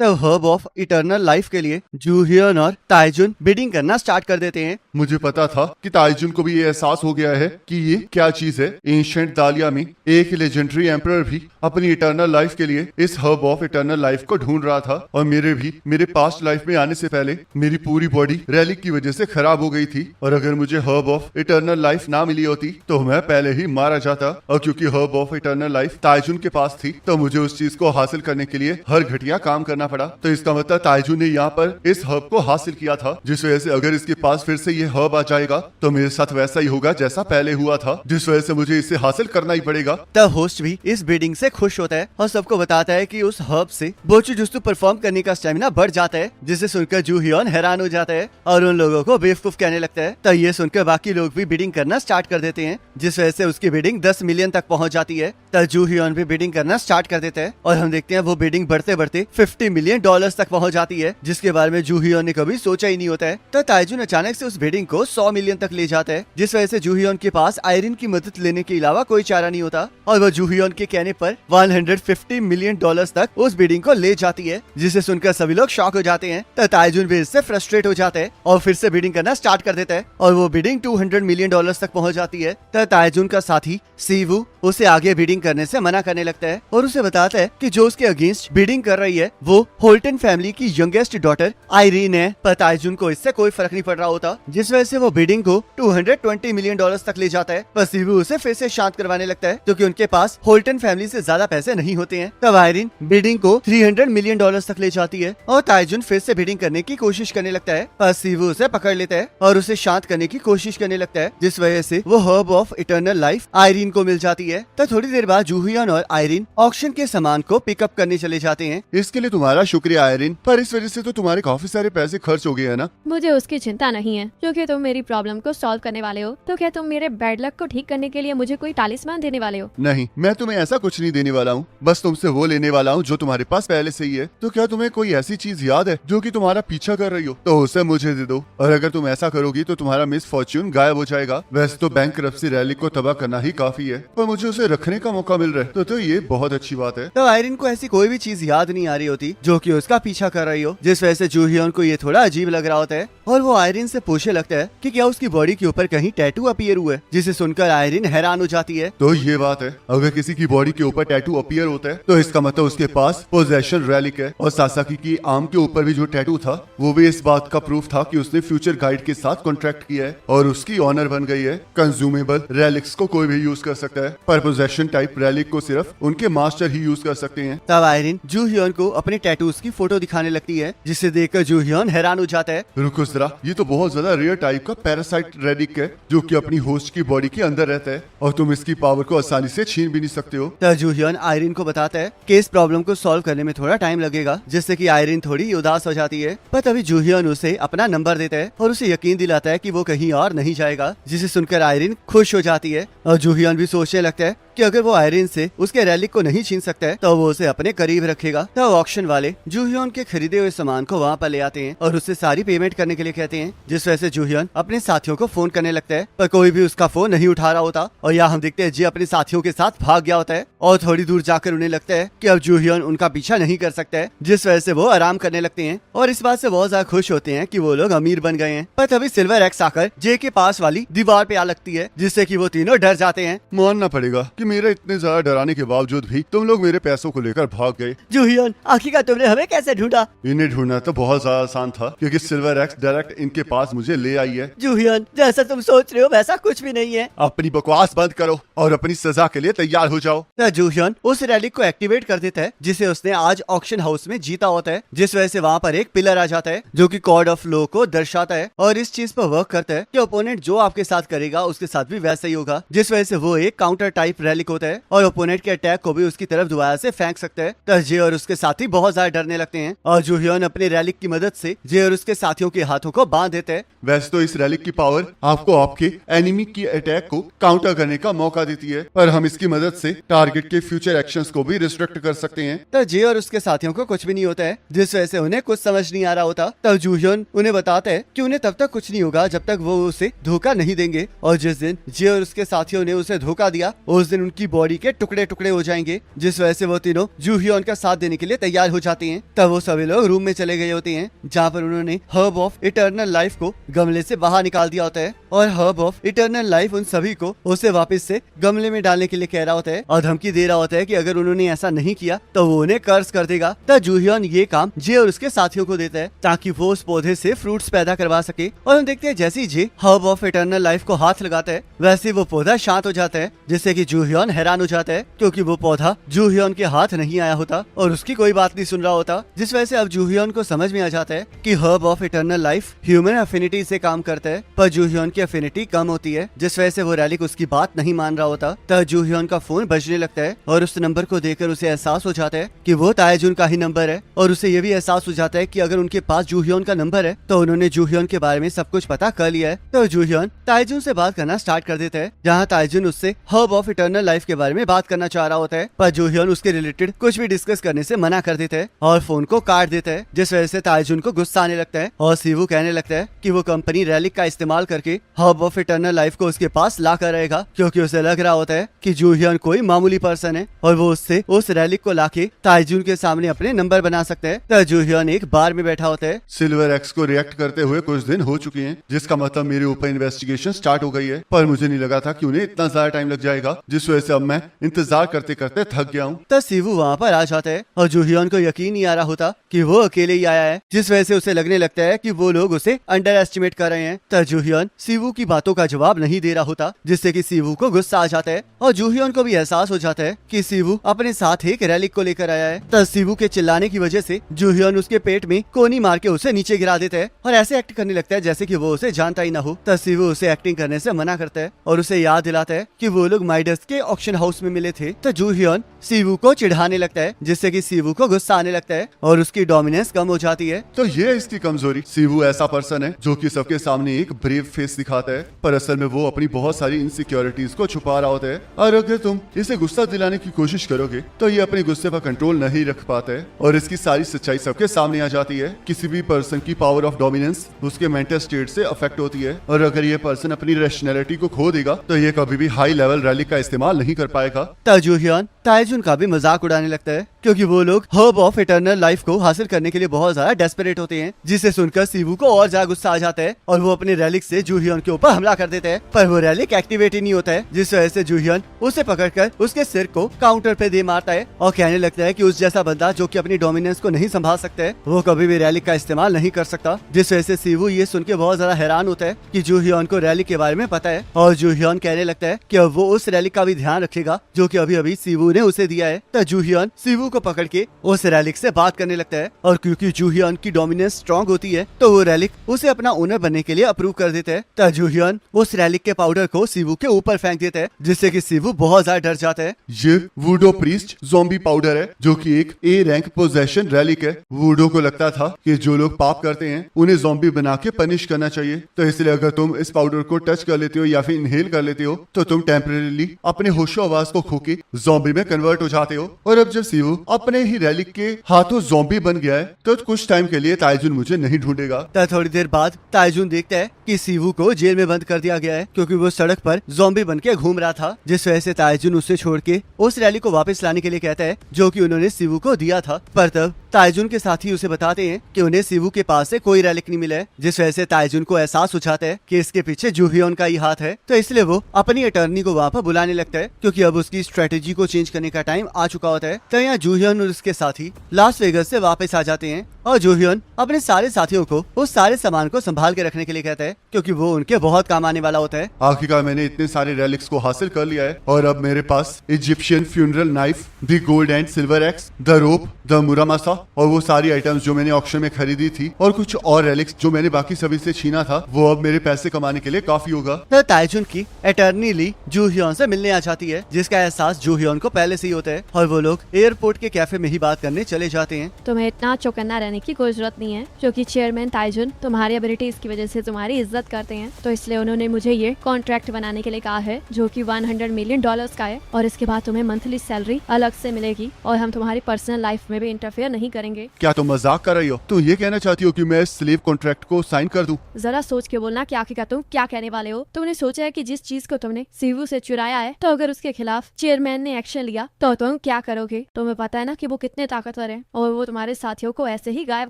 तब herb of eternal life के लिए जूहियन और ताइजुन बिडिंग करना स्टार्ट कर देते हैं। मुझे पता था कि ताइजुन को भी ये एहसास हो गया है कि ये क्या चीज है। एंशिएंट दालिया में एक लेजेंडरी एम्परर भी अपनी इटर्नल लाइफ के लिए इस हर्ब ऑफ इटर्नल लाइफ को ढूंढ रहा था और मेरे पास्ट लाइफ में आने से पहले मेरी पूरी बॉडी रैलिक की वजह से खराब हो गई थी और अगर मुझे हर्ब ऑफ इटर्नल लाइफ ना मिली होती तो मैं पहले ही मारा जाता। और क्योंकि हर्ब ऑफ इटर्नल लाइफ ताइजुन के पास थी तो मुझे उस चीज को हासिल करने के लिए हर घटिया काम करना पड़ा। तो इसका मतलब ताइजुन ने यहाँ पर इस हर्ब को हासिल किया था, जिस वजह से अगर इसके पास फिर से ये हर्ब आ जाएगा तो मेरे साथ वैसा ही होगा जैसा पहले हुआ था, जिस वजह से मुझे इसे हासिल करना ही पड़ेगा। तब होस्ट भी इस बिडिंग से खुश होता है और सबको बताता है कि उस हर्ब से बोचुजुत्सु परफॉर्म करने का स्टेमिना बढ़ जाता है, जिसे सुनकर जूहियन हैरान हो जाता है और उन लोगों को बेवकूफ कहने लगता है। तब ये सुनकर बाकी लोग भी बिडिंग करना स्टार्ट कर देते हैं, जिस वजह से उसकी बिडिंग 10 मिलियन तक पहुंच जाती है। तब जूहियन भी बिडिंग करना स्टार्ट कर देता है और हम देखते हैं वो बिडिंग बढ़ते बढ़ते $50 मिलियन तक पहुंच जाती है, जिसके बारे में जूहियन ने कभी सोचा ही नहीं होता है। तो ताइजुन अचानक से उस बिडिंग को 100 मिलियन तक ले जाता है, जिस वजह से जूहियन के पास आयरन की मदद लेने के अलावा कोई चारा नहीं होता और वो जूहियन के कहने पर $150 मिलियन तक उस बिडिंग को ले जाती है, जिसे सुनकर सभी लोग शॉक हो जाते हैं। तो ताइजुन भी इससे फ्रस्ट्रेट हो जाता है और फिर से बिडिंग करना स्टार्ट कर देता है और वो बिडिंग $200 मिलियन तक पहुंच जाती है। तो ताइजुन का साथी सीवू उसे आगे बिडिंग करने से मना करने लगता है और उसे बताता है कि जो उसके अगेंस्ट बिडिंग कर रही है वो होल्टन फैमिली की यंगेस्ट डॉटर आयरीन है। पर ताइजुन को इससे कोई फर्क नहीं पड़ रहा होता, जिस वजह से वो बिडिंग को $220 मिलियन तक ले जाता है। पर सीवू उसे फिर से शांत करवाने लगता है क्योंकि उनके पास होल्टन फैमिली से ज्यादा पैसे नहीं होते हैं। तब आयरीन बिडिंग को $300 मिलियन तक ले जाती है और ताइजुन फिर से बिडिंग करने की कोशिश करने लगता है, पर सीवू उसे पकड़ लेता है और उसे शांत करने की कोशिश करने लगता है, जिस वजह से वो herb of eternal life Irene को मिल जाती है। तो थोड़ी देर बाद जूहियन और आयरीन ऑक्शन के सामान को पिकअप करने चले जाते हैं। इसके लिए तुम्हारा शुक्रिया आयरीन, पर इस वजह से तो तुम्हारे काफी सारे पैसे खर्च हो गए हैं ना। मुझे उसकी चिंता नहीं है क्योंकि तुम मेरी प्रॉब्लम को सॉल्व करने वाले हो। तो क्या तुम मेरे बैड लक को ठीक करने के लिए मुझे कोई टालिस्मान देने वाले हो? नहीं, मैं तुम्हें ऐसा कुछ नहीं देने वाला हूँ, बस तुमसे वो लेने वाला हूँ जो तुम्हारे पास पहले से ही है। तो क्या तुम्हें कोई ऐसी चीज याद है जो कि तुम्हारा पीछा कर रही हो तो उसे मुझे दे दो, और अगर तुम ऐसा करोगी तो तुम्हारा मिस फॉर्च्यून गायब हो जाएगा। वैसे तो बैंकरप्सी रैली को तबाह करना ही काफी है, पर मुझे उसे रखने का मौका मिल रहा है तो ये बहुत अच्छी बात है। तो आयरीन को ऐसी कोई भी चीज याद नहीं आ रही होती जो कि उसका पीछा कर रही हो, जिस वजह से जूहियन को ये थोड़ा अजीब लग रहा होता है और वो आयरीन से पूछने लगता है कि क्या उसकी बॉडी के ऊपर कहीं टैटू अपीयर हुआ है, जिसे सुनकर आयरीन हैरान हो जाती है। तो ये बात है, अगर किसी की बॉडी के ऊपर टैटू अपीयर होता है तो इसका मतलब उसके पास पोजेशन रैलिक है, और सासाकी की आर्म के ऊपर भी जो टैटू था वो भी इस बात का प्रूफ था कि उसने फ्यूचर गाइड के साथ कॉन्ट्रैक्ट किया है और उसकी ऑनर बन गई है। कंज्यूमेबल रैलिक्स को कोई भी यूज कर सकता है, पर पोजेशन टाइप रैलिक को सिर्फ उनके मास्टर ही यूज कर सकते हैं। तब आयरीन जूहियन को अपने टैटूज की फोटो दिखाने लगती है, जिसे देखकर जूहियन हैरान हो जाता है। रुको जरा, ये तो बहुत ज्यादा रेयर टाइप का पैरासाइट रैलिक है जो कि अपनी होस्ट की बॉडी के अंदर रहता है और तुम इसकी पावर को आसानी से छीन भी नहीं सकते हो। तब जूहियन आयरीन को बताता है कि इस प्रॉब्लम को सॉल्व करने में थोड़ा टाइम लगेगा, जिससे कि आयरीन थोड़ी उदास हो जाती है। पर तभी जूहियन उसे अपना नंबर देता है और उसे यकीन दिलाता है कि वो कहीं और नहीं जाएगा, जिसे सुनकर आयरीन खुश हो जाती है और जूहियन भी सोचने लगता है कि अगर वो आयरीन से उसके रैलिक को नहीं छीन सकता है तो वो उसे अपने करीब रखेगा। तब ऑक्शन वाले जूहियन के खरीदे हुए सामान को वहाँ पर ले आते हैं और उससे सारी पेमेंट करने के लिए कहते हैं, जिस वजह से जूहियन अपने साथियों को फोन करने लगता है, पर कोई भी उसका फोन नहीं उठा रहा होता और यहाँ हम देखते हैं जी अपने साथियों के साथ भाग गया होता है और थोड़ी दूर जाकर उन्हें लगता है कि अब जूहियन उनका पीछा नहीं कर सकता है, जिस वजह से वो आराम करने लगते हैं और इस बात से बहुत ज्यादा खुश होते हैं कि वो लोग अमीर बन गए हैं। पर तभी सिल्वर एक्स आकर जे के पास वाली दीवार पे आ लगती है, जिससे कि वो तीनों डर जाते हैं। मानना पड़ेगा कि मेरे इतने ज्यादा डराने के बावजूद भी तुम लोग मेरे पैसों को लेकर भाग गए। जूहियन, आखिरकार तुमने हमें कैसे ढूंढा? इन्हें ढूंढना तो बहुत ज्यादा आसान था क्योंकि सिल्वर एक्स डायरेक्ट इनके पास मुझे ले आई है। जूहियन, जैसा तुम सोच रहे हो वैसा कुछ भी नहीं है। अपनी बकवास बंद करो और अपनी सजा के लिए तैयार हो जाओ। जूहियन उस रैलिक को एक्टिवेट कर देता है जिसे उसने आज ऑक्शन हाउस में जीता होता है, जिस वजह से वहाँ पर एक पिलर आ जाता है जो कि कोड ऑफ लॉ को दर्शाता है और इस चीज पर वर्क करता है कि ओपोनेंट जो आपके साथ करेगा उसके साथ भी वैसा ही होगा, जिस वजह से वो एक काउंटर टाइप रैलिक होता है और ओपोनेंट के अटैक को भी उसकी तरफ दोबारा से फेंक सकता है। तो जे और उसके साथी बहुत ज्यादा डरने लगते हैं और जूहियन अपने रैलिक की मदद से जे और उसके साथियों के हाथों को बांध देते हैं। वैसे तो इस रैलिक की पावर आपको आपके एनिमी की अटैक को काउंटर करने का मौका देती है, पर हम इसकी मदद से टारगेट के फ्यूचर एक्शंस को भी रिस्ट्रिक्ट कर सकते हैं। तो जे और उसके साथियों को कुछ भी नहीं होता है, जिस वजह से उन्हें कुछ समझ नहीं आ रहा होता। तब जूहियन उन्हें बताता है कि उन्हें तब तक कुछ नहीं होगा जब तक वो उसे धोखा नहीं देंगे, और जिस दिन जे और उसके साथियों ने उसे धोखा दिया उस दिन दिन उनकी बॉडी के टुकड़े टुकड़े हो जाएंगे, जिस वजह से वो तीनों जूहियोन का साथ देने के लिए तैयार हो जाती हैं। तब वो सभी लोग रूम में चले गए होते हैं जहाँ पर उन्होंने हर्ब ऑफ इटर्नल लाइफ को गमले से बाहर निकाल दिया होता है और हर्ब ऑफ इटर्नल लाइफ उन सभी को उसे वापस से गमले में डालने के लिए कह रहा होता है और धमकी दे रहा होता है कि अगर उन्होंने ऐसा नहीं किया तो वो उन्हें कर्ज कर देगा। तब जूहियोन ये काम जे और उसके साथियों को देता है ताकि वो उस पौधे से फ्रूट्स पैदा करवा सके। और हम देखते हैं जैसे ही जे हर्ब ऑफ इटर्नल लाइफ को हाथ लगाता है वैसे वो पौधा शांत हो जाता है, जिससे कि जूहियोन हैरान हो जाता है क्योंकि वो पौधा जूहियोन के हाथ नहीं आया होता और उसकी कोई बात नहीं सुन रहा होता, जिस वजह से अब जूहियोन को समझ में आ जाता है कि herb of eternal life human affinity से काम करता है, पर जूहियोन की अफिनिटी कम होती है, जिस वजह से वो रैलिक उसकी बात नहीं मान रहा होता। तब जूहियोन का फोन बजने लगता है और उस नंबर को देखकर उसे एहसास हो जाता है कि वो ताएजुन का ही नंबर है और उसे ये भी एहसास हो जाता है कि अगर उनके पास जूहियोन का नंबर है तो उन्होंने जूहियोन के बारे में सब कुछ पता कर लिया है। तो जूहियोन ताएजुन से बात करना स्टार्ट कर देता है, जहाँ ताएजुन उससे हर्ब ऑफ इटर्नल लाइफ के बारे में बात करना चाह रहा होता है, पर जूहियोन उसके रिलेटेड कुछ भी डिस्कस करने से मना कर देता है और फोन को काट देता है, जिस वजह से ताएजुन को गुस्सा आने लगता है और सीवू कहने लगता है कि वो कंपनी रैलिक का इस्तेमाल करके हर्ब ऑफ इटर्नल लाइफ को उसके पास ला कर रहेगा, क्योंकि उसे लग रहा होता है कि जूहियोन कोई मामूली पर्सन है और वो उससे उस रैलिक को लाके ताएजुन के सामने अपने नंबर बना सकते हैं। तब जूहियोन एक बार में बैठा होता है। सिल्वर एक्स को रिएक्ट करते हुए कुछ दिन हो चुके हैं, जिसका मतलब मेरे ऊपर इन्वेस्टिगेशन स्टार्ट हो गई है, पर मुझे नहीं लगा था कि उन्हें इतना ज्यादा टाइम लग जाएगा, जिस वजह से अब मैं इंतजार करते करते थक गया हूँ। तब सीवू वहाँ पर आ जाता है और जूहियोन को यकीन नहीं आ रहा होता कि वो अकेले ही आया है, जिस वजह से उसे लगने लगता है कि वो लोग उसे अंडर एस्टिमेट कर रहे हैं। तब जूहियोन सीवू की बातों का जवाब नहीं दे रहा होता, जिससे कि सीवू को गुस्सा आ जाता है और जूहियोन को भी एहसास हो जाता है कि सीवू अपने साथ एक रैलिक को लेकर आया है। तब सीवू के चिल्लाने की वजह से जूहियोन उसके पेट में कोनी मार के उसे नीचे गिरा देता है और ऐसे एक्ट करने लगता है जैसे कि वो उसे जानता ही ना हो। तब सीवू उसे एक्टिंग करने से मना करता है और उसे याद दिलाता है कि वो लोग माइडस के ऑक्शन हाउस में मिले थे। तो जूहियोन सीवू को चिढ़ाने लगता है, जिससे कि सीवू को गुस्सा आने लगता है और उसकी डोमिनेंस कम हो जाती है। तो ये है इसकी कमजोरी। सीवू ऐसा पर्सन है जो कि सबके सामने एक ब्रेव फेस दिखाता है, पर असल में वो अपनी बहुत सारी इनसिक्योरिटीज को छुपा रहा होता है, और अगर तुम इसे गुस्सा दिलाने की कोशिश करोगे तो ये अपने गुस्से पर कंट्रोल नहीं रख पाता है और इसकी सारी सच्चाई सबके सामने आ जाती है। किसी भी पर्सन की पावर ऑफ डोमिनेंस उसके मेंटल स्टेट से अफेक्ट होती है, और अगर ये पर्सन अपनी रैशनैलिटी को खो देगा तो ये कभी भी हाई लेवल रैली का इस्तेमाल नहीं कर पाएगा। तब जूहियोन ताएजुन का भी मजाक उड़ाने लगता है, क्योंकि वो लोग हर्ब ऑफ इटर्नल लाइफ को हासिल करने के लिए बहुत ज्यादा डेस्परेट होते हैं, जिसे सुनकर सीवू को और ज्यादा गुस्सा आ जाता है और वो अपने रैलिक से जूहियोन के ऊपर हमला कर देते हैं, पर वो रैलिक एक्टिवेट ही नहीं होता है, जिस वजह से जूहियोन उसे पकड़कर उसके सिर को काउंटर पे दे मारता है और कहने लगता है कि उस जैसा बंदा जो कि अपनी डोमिनेंस को नहीं संभाल सकता है वो कभी भी रैलिक का इस्तेमाल नहीं कर सकता, जिस वजह से सीवू ये सुन के बहुत ज्यादा हैरान होता है कि जूहियोन को रैलिक के बारे में पता है और जूहियोन कहने लगता है कि अब वो उस रैलिक का भी ध्यान रखेगा जो कि अभी अभी सीवू ने उसे दिया है। तो जूहियोन सीवू को पकड़ के उस रैलिक से बात करने लगता है और क्योंकि जूहियोन की डोमिनेंस स्ट्रांग होती है तो वो रैलिक उसे अपना ओनर बनने के लिए अप्रूव कर देता है। तो जूहियोन उस रैलिक के पाउडर को सीवू के ऊपर फेंक देता है, जिससे कि सीवू बहुत ज्यादा डर जाता है। ये वुडो प्रीस्ट ज़ॉम्बी पाउडर है, जो कि एक ए रैंक पोजेशन रैलिक है। वुडो को लगता था कि जो लोग पाप करते हैं उन्हें ज़ॉम्बी बना के पनिश करना चाहिए, तो इसलिए अगर तुम इस पाउडर को टच कर लेते हो या फिर इनहेल कर लेते हो तो तुम टेम्परेली अपने होशो आवाज को खो के ज़ॉम्बी में कन्वर्ट हो जाते हो। और अब जब सीवू अपने ही रैलिक के हाथों ज़ॉम्बी बन गया है तो कुछ टाइम के लिए ताएजुन मुझे नहीं ढूंढेगा। तब थोड़ी देर बाद ताएजुन देखता है कि सीवू को जेल में बंद कर दिया गया है, क्योंकि वो सड़क पर ज़ॉम्बी बन के घूम रहा था, जिस वजह से ताएजुन उसे छोड़ के उस रैली को वापस लाने के लिए कहता है जो कि उन्होंने सीवू को दिया था। पर तब ताएजुन के साथी उसे बताते हैं कि उन्हें सीवू के पास से कोई रैलिक नहीं मिला है, जिस वजह से ताएजुन को एहसास हो जाता है कि इसके पीछे जूहियोन का ही हाथ है। तो इसलिए वो अपनी अटर्नी को वहाँ पर बुलाने लगता है, क्योंकि अब उसकी स्ट्रेटेजी को चेंज करने का टाइम आ चुका होता है। तो यहाँ जूहियोन और उसके साथी लास वेगस से वापस आ जाते हैं और जूहियोन अपने सारे साथियों को उस सारे सामान को संभाल के रखने के लिए कहता है, क्योंकि वो उनके बहुत काम आने वाला होता है। आखिरकार मैंने इतने सारे रैलिक्स को हासिल कर लिया है और अब मेरे पास Egyptian funeral knife, the gold and silver axe, the rope, the Muramasa और वो सारी आइटम्स जो मैंने ऑक्शन में खरीदी थी और कुछ और रैलिक्स जो मैंने बाकी सभी से छीना था, वो अब मेरे पैसे कमाने के लिए काफी होगा। तो ताएजुन की अटर्नी ली जूहियोन से मिलने आ जाती है, जिसका एहसास जूहियोन को पहले से ही होता है और वो लोग एयरपोर्ट के कैफे में ही बात करने चले जाते हैं। तुम्हें इतना चौकन्ना रहना रहने की कोई जरूरत नहीं है, क्योंकि चेयरमैन ताइजुन तुम्हारी एबिलिटीज की वजह से तुम्हारी इज्जत करते हैं, तो इसलिए उन्होंने मुझे ये कॉन्ट्रैक्ट बनाने के लिए कहा है जो कि $100 मिलियन का है, और इसके बाद तुम्हें मंथली सैलरी अलग से मिलेगी और हम तुम्हारी पर्सनल लाइफ में भी इंटरफेयर नहीं करेंगे। क्या तुम मजाक कर रही हो? तुम ये कहना चाहती हो कि मैं इस स्लेव कॉन्ट्रैक्ट को साइन कर दूं? जरा सोच के बोलना कि आखिरकार तुम क्या कहने वाले हो। तुमने सोचा है कि जिस चीज को तुमने सीवू से चुराया है, तो अगर उसके खिलाफ चेयरमैन ने एक्शन लिया तो तुम क्या करोगे? तुम्हें पता है ना कि वो कितने ताकतवर हैं और वो तुम्हारे साथियों को ऐसे ही गायब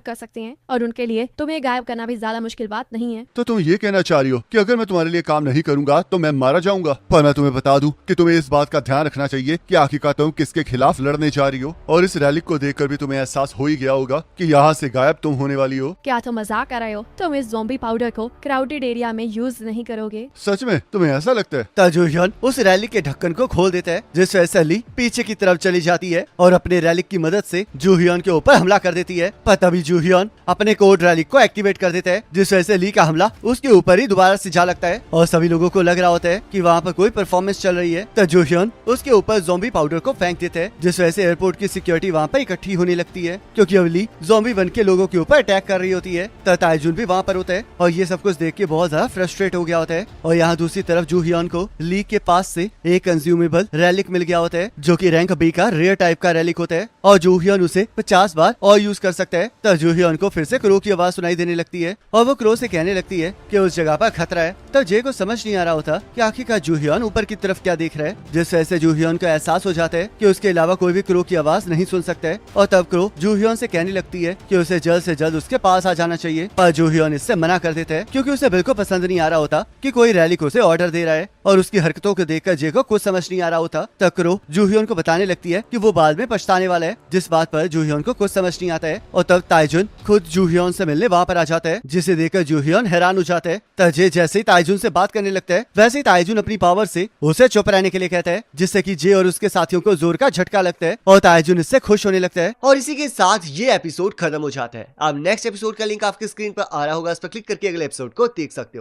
कर सकते हैं, और उनके लिए तुम्हें गायब करना भी ज्यादा मुश्किल बात नहीं है। तो तुम ये कहना चाह रही हो कि अगर मैं तुम्हारे लिए काम नहीं करूंगा तो मैं मारा जाऊंगा? पर मैं तुम्हें बता दूं कि तुम्हें इस बात का ध्यान रखना चाहिए कि आखिरकार तुम किसके खिलाफ लड़ने जा रही हो, और इस रैली को देखकर भी तुम्हें एहसास हो ही गया होगा कि यहाँ से गायब तुम होने वाली हो। क्या तुम मजाक कर रहे हो? तुम इस ज़ॉम्बी पाउडर को क्राउडेड एरिया में यूज नहीं करोगे? सच में तुम्हें ऐसा लगता है? तब जूहियन उस रैली के ढक्कन को खोल देता है, जिस वजह से ली पीछे की तरफ चली जाती है और अपने रैलिक की मदद से जूहियन के ऊपर हमला कर देती है। पर तभी जूहियन अपने कोड रैलिक को एक्टिवेट कर देता है, जिस वजह से ली का हमला उसके ऊपर ही दोबारा से जा लगता है और सभी लोगों को लग रहा होता है कि वहाँ पर कोई परफॉर्मेंस चल रही है। तब जूहियन उसके ऊपर ज़ॉम्बी पाउडर को फेंक देते हैं, जिस वजह से एयरपोर्ट की सिक्योरिटी वहाँ पर इकट्ठी होने लगती है, क्योंकि अब ली ज़ॉम्बी बन के लोगों के ऊपर अटैक कर रही होती है। तब ताइजुन भी वहाँ पर होता है और ये सब कुछ देख के बहुत ज्यादा फ्रस्ट्रेट हो गया होता है। और यहाँ दूसरी तरफ जूहियन को ली के पास से एक कंज्यूमेबल रैलिक मिल गया होता है, जो कि रैंक बी का रेयर टाइप का रैलिक होता है, और जूहियन उसे 50 बार और यूज कर सकता है। तब जूहियन को फिर से क्रो की आवाज सुनाई देने लगती है और वो क्रो से कहने लगती है कि उस जगह पर खतरा है। तब जे को समझ नहीं आ रहा होता कि आखिरकार जूहियन ऊपर की तरफ क्या देख रहा है, जिस वजह से जूहियन को एहसास हो जाता है कि उसके अलावा कोई भी क्रो की आवाज नहीं सुन सकता है। और तब क्रो जूहियन से कहने लगती है कि उसे जल्द से जल्द उसके पास आ जाना चाहिए, पर जूहियन इससे मना कर देता है, क्योंकि उसे बिल्कुल पसंद नहीं आ रहा होता कि कोई रैलिक उसे ऑर्डर दे रहा है, और उसकी हरकतों को देखकर जे को कुछ समझ नहीं आ रहा होता। तब क्रो जूहियन को बताने लगती है कि वो बाद में पछताने वाला है, जिस बात पर जूहियन को कुछ समझ नहीं आता है। और तब ताइजुन खुद जूहियन से मिलने वहाँ पर आ जाता है, जिसे देखकर जूहियन हैरान हो जाता है। तब जे जैसे ही ताइजुन से बात करने लगता है, वैसे ही ताइजुन अपनी पावर से उसे चुप रहने के लिए कहता है, जिससे कि जे और उसके साथियों को जोर का झटका लगता है और ताइजुन इससे खुश होने लगता है। और इसी के साथ ये एपिसोड खत्म हो जाता है। अब नेक्स्ट एपिसोड का लिंक आपकी स्क्रीन पर आ रहा होगा, उस पर क्लिक करके अगले एपिसोड को देख सकते हो।